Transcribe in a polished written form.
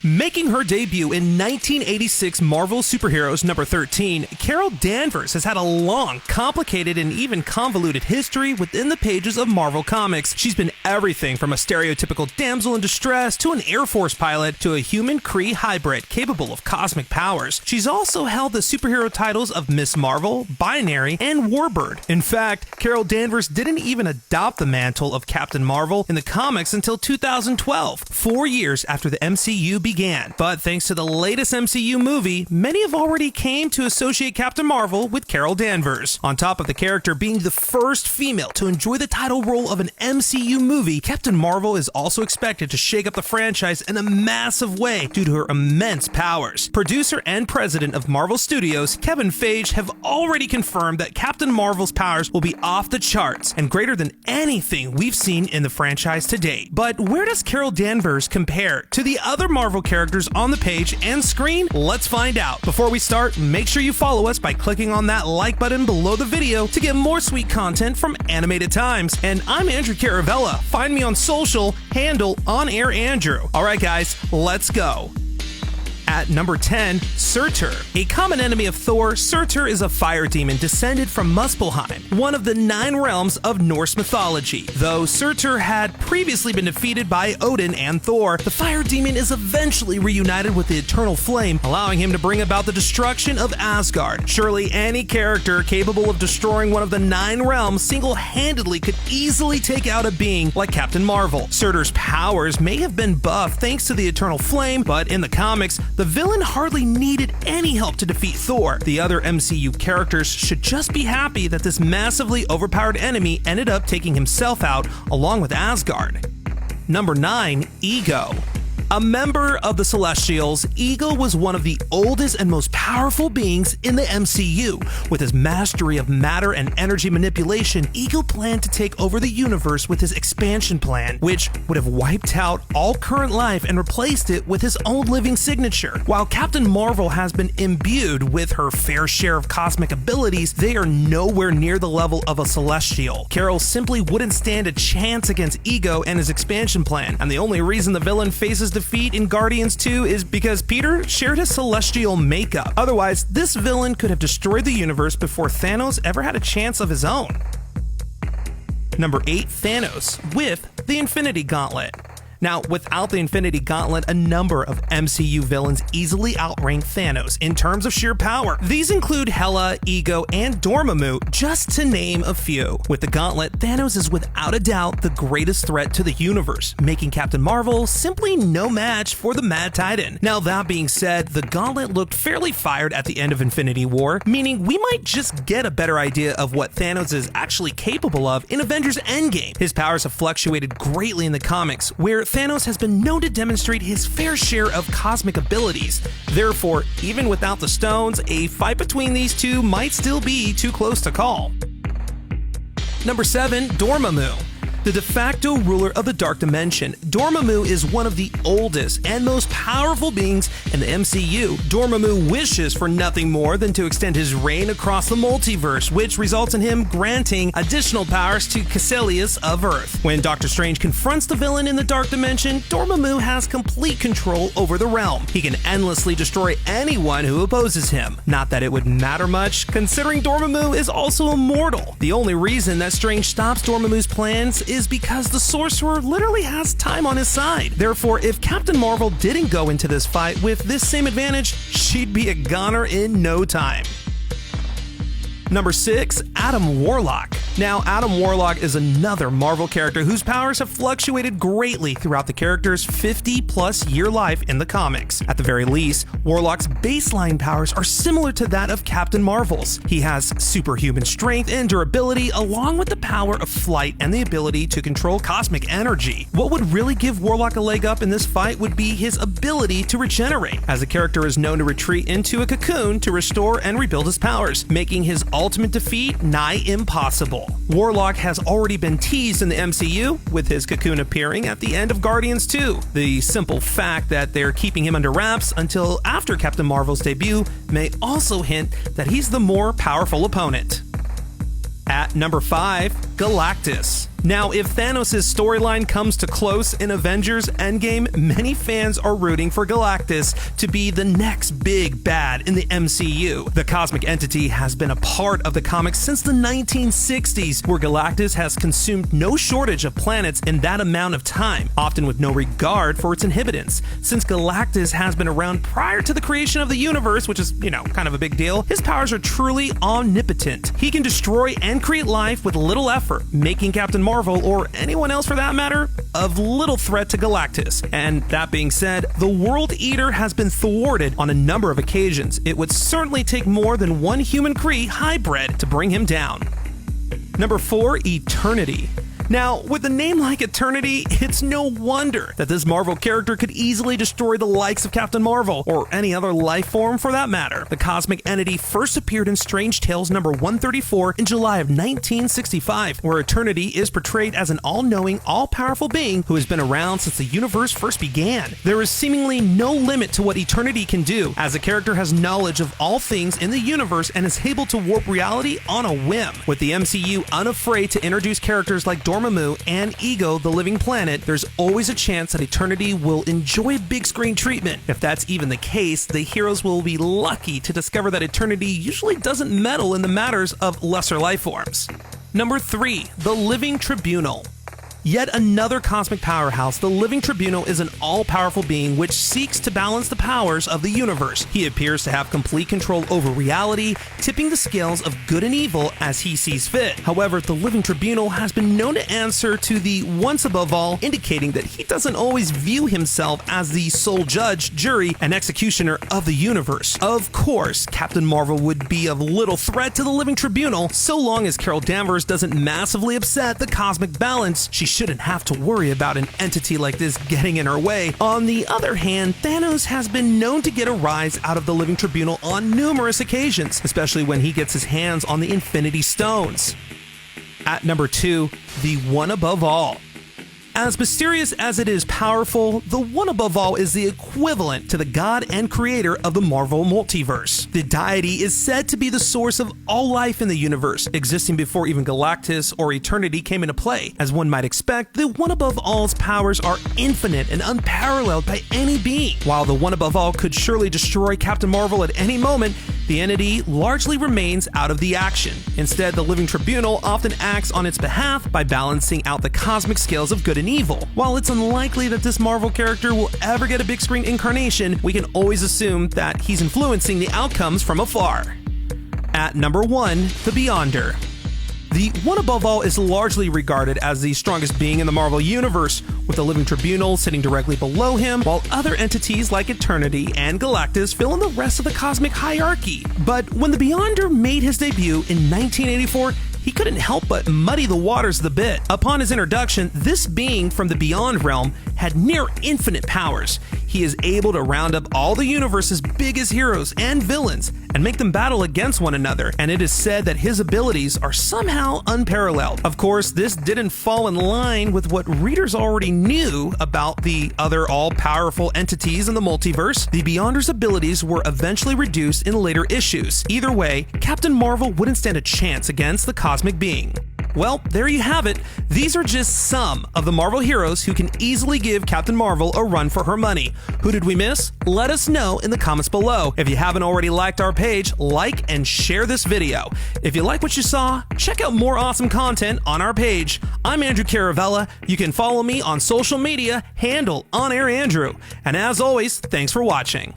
Making her debut in 1986 Marvel Superheroes number 13, Carol Danvers has had a long, complicated, and even convoluted history within the pages of Marvel Comics. She's been everything from a stereotypical damsel in distress to an Air Force pilot to a human-Kree hybrid capable of cosmic powers. She's also held the superhero titles of Miss Marvel, Binary, and Warbird. In fact, Carol Danvers didn't even adopt the mantle of Captain Marvel in the comics until 2012, 4 years after the MCU began. But thanks to the latest MCU movie, many have already came to associate Captain Marvel with Carol Danvers. On top of the character being the first female to enjoy the title role of an MCU movie, Captain Marvel is also expected to shake up the franchise in a massive way due to her immense powers. Producer and president of Marvel Studios, Kevin Feige, have already confirmed that Captain Marvel's powers will be off the charts and greater than anything we've seen in the franchise to date. But where does Carol Danvers compare to the other Marvel characters on the page and screen? Let's find out. Before we start, make sure you follow us by clicking on that like button below the video to get more sweet content from Animated Times. And I'm Andrew Caravella. Find me on social, handle OnAirAndrew. Alright guys, let's go. At number 10, Surtur. A common enemy of Thor, Surtur is a fire demon descended from Muspelheim, one of the 9 realms of Norse mythology. Though Surtur had previously been defeated by Odin and Thor, the fire demon is eventually reunited with the Eternal Flame, allowing him to bring about the destruction of Asgard. Surely any character capable of destroying one of the 9 realms single-handedly could easily take out a being like Captain Marvel. Surtur's powers may have been buffed thanks to the Eternal Flame, but in the comics, the villain hardly needed any help to defeat Thor. The other MCU characters should just be happy that this massively overpowered enemy ended up taking himself out along with Asgard. Number 9, Ego. A member of the Celestials, Ego was one of the oldest and most powerful beings in the MCU. With his mastery of matter and energy manipulation, Ego planned to take over the universe with his expansion plan, which would have wiped out all current life and replaced it with his own living signature. While Captain Marvel has been imbued with her fair share of cosmic abilities, they are nowhere near the level of a Celestial. Carol simply wouldn't stand a chance against Ego and his expansion plan, and the only reason the villain faces defeat in Guardians 2 is because Peter shared his celestial makeup. Otherwise, this villain could have destroyed the universe before Thanos ever had a chance of his own. Number 8, Thanos, with the Infinity Gauntlet. Now, without the Infinity Gauntlet, a number of MCU villains easily outrank Thanos in terms of sheer power. These include Hela, Ego, and Dormammu, just to name a few. With the Gauntlet, Thanos is without a doubt the greatest threat to the universe, making Captain Marvel simply no match for the Mad Titan. Now, that being said, the Gauntlet looked fairly fired at the end of Infinity War, meaning we might just get a better idea of what Thanos is actually capable of in Avengers Endgame. His powers have fluctuated greatly in the comics, where Thanos has been known to demonstrate his fair share of cosmic abilities. Therefore, even without the stones, a fight between these two might still be too close to call. Number 7, Dormammu. The de facto ruler of the Dark Dimension, Dormammu is one of the oldest and most powerful beings in the MCU. Dormammu wishes for nothing more than to extend his reign across the multiverse, which results in him granting additional powers to Caecilius of Earth. When Doctor Strange confronts the villain in the Dark Dimension, Dormammu has complete control over the realm. He can endlessly destroy anyone who opposes him. Not that it would matter much, considering Dormammu is also immortal. The only reason that Strange stops Dormammu's plans is because the sorcerer literally has time on his side. Therefore, if Captain Marvel didn't go into this fight with this same advantage, she'd be a goner in no time. Number 6, Adam Warlock. Now, Adam Warlock is another Marvel character whose powers have fluctuated greatly throughout the character's 50-plus year life in the comics. At the very least, Warlock's baseline powers are similar to that of Captain Marvel's. He has superhuman strength and durability, along with the power of flight and the ability to control cosmic energy. What would really give Warlock a leg up in this fight would be his ability to regenerate, as the character is known to retreat into a cocoon to restore and rebuild his powers, making his ultimate defeat nigh impossible. Warlock has already been teased in the MCU, with his cocoon appearing at the end of Guardians 2. The simple fact that they're keeping him under wraps until after Captain Marvel's debut may also hint that he's the more powerful opponent. At number 5, Galactus. Now, if Thanos' storyline comes to close in Avengers Endgame, many fans are rooting for Galactus to be the next big bad in the MCU. The cosmic entity has been a part of the comics since the 1960s, where Galactus has consumed no shortage of planets in that amount of time, often with no regard for its inhabitants. Since Galactus has been around prior to the creation of the universe, which is, kind of a big deal, his powers are truly omnipotent. He can destroy and create life with little effort, making Captain Marvel, or anyone else for that matter, of little threat to Galactus. And that being said, the World Eater has been thwarted on a number of occasions. It would certainly take more than one human Kree hybrid to bring him down. Number 4, Eternity. Now, with a name like Eternity, it's no wonder that this Marvel character could easily destroy the likes of Captain Marvel, or any other life form for that matter. The cosmic entity first appeared in Strange Tales number 134 in July of 1965, where Eternity is portrayed as an all-knowing, all-powerful being who has been around since the universe first began. There is seemingly no limit to what Eternity can do, as the character has knowledge of all things in the universe and is able to warp reality on a whim. With the MCU unafraid to introduce characters like Dormammu and Ego, the Living Planet, there's always a chance that Eternity will enjoy big screen treatment. If that's even the case, the heroes will be lucky to discover that Eternity usually doesn't meddle in the matters of lesser life forms. Number 3, the Living Tribunal. Yet another cosmic powerhouse, the Living Tribunal is an all-powerful being which seeks to balance the powers of the universe. He appears to have complete control over reality, tipping the scales of good and evil as he sees fit. However, the Living Tribunal has been known to answer to the once above all, indicating that he doesn't always view himself as the sole judge, jury, and executioner of the universe. Of course, Captain Marvel would be of little threat to the Living Tribunal, so long as Carol Danvers doesn't massively upset the cosmic balance. She shouldn't have to worry about an entity like this getting in her way. On the other hand, Thanos has been known to get a rise out of the Living Tribunal on numerous occasions, especially when he gets his hands on the Infinity Stones. At number 2, the One Above All. As mysterious as it is powerful, the One Above All is the equivalent to the god and creator of the Marvel multiverse. The deity is said to be the source of all life in the universe, existing before even Galactus or Eternity came into play. As one might expect, the One Above All's powers are infinite and unparalleled by any being. While the One Above All could surely destroy Captain Marvel at any moment, the entity largely remains out of the action. Instead, the Living Tribunal often acts on its behalf by balancing out the cosmic scales of good and evil. While it's unlikely that this Marvel character will ever get a big screen incarnation, we can always assume that he's influencing the outcomes from afar. At number 1, the Beyonder. The One Above All is largely regarded as the strongest being in the Marvel Universe, with the Living Tribunal sitting directly below him, while other entities like Eternity and Galactus fill in the rest of the cosmic hierarchy. But when the Beyonder made his debut in 1984, he couldn't help but muddy the waters a bit. Upon his introduction, this being from the Beyond realm had near infinite powers. He is able to round up all the universe's biggest heroes and villains and make them battle against one another, and it is said that his abilities are somehow unparalleled. Of course, this didn't fall in line with what readers already knew about the other all-powerful entities in the multiverse. The Beyonder's abilities were eventually reduced in later issues. Either way, Captain Marvel wouldn't stand a chance against the cosmic being. Well, there you have it. These are just some of the Marvel heroes who can easily give Captain Marvel a run for her money. Who did we miss? Let us know in the comments below. If you haven't already liked our page, like and share this video. If you like what you saw, check out more awesome content on our page. I'm Andrew Caravella. You can follow me on social media, handle OnAirAndrew. And as always, thanks for watching.